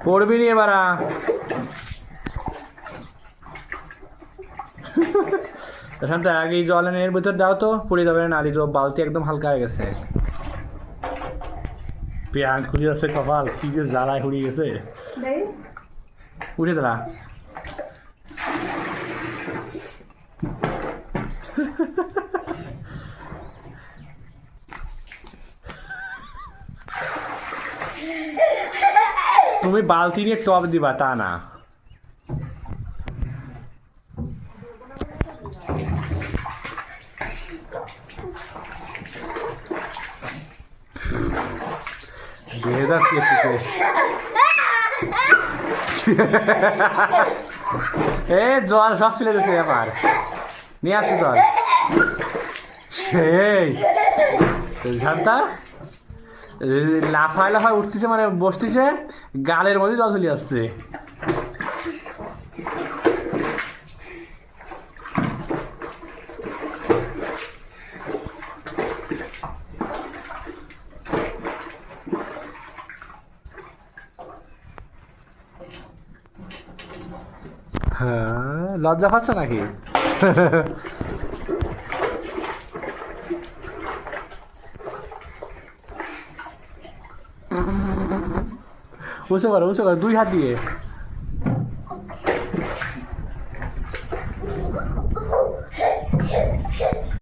পড়বি নি এবার শান্ত আগে জল এনে এর ভিতর দাও তো, পড়ে যাবে না। আলি বালতি একদম হালকা হয়ে গেছে। পেয়ান খুলে যাচ্ছে কপাল, কি যে জ্বালায় হুড়িয়ে গেছে। উঠে দাঁড়া। তুমি বালতি নিয়ে টপ দিবা তা না। এ জল সব ফেলে দিচ্ছে আমার, নিয়ে আসছি জল। সেই ঝান্তা লাফায় লাফায় উঠতেছে, মানে বসতেছে, গালের মধ্যে জল চলে আসছে। হ্যাঁ, লজ্জা পাচ্ছ নাকি? উঁচু করো, উঁচু করো, 2 হাত দিয়ে।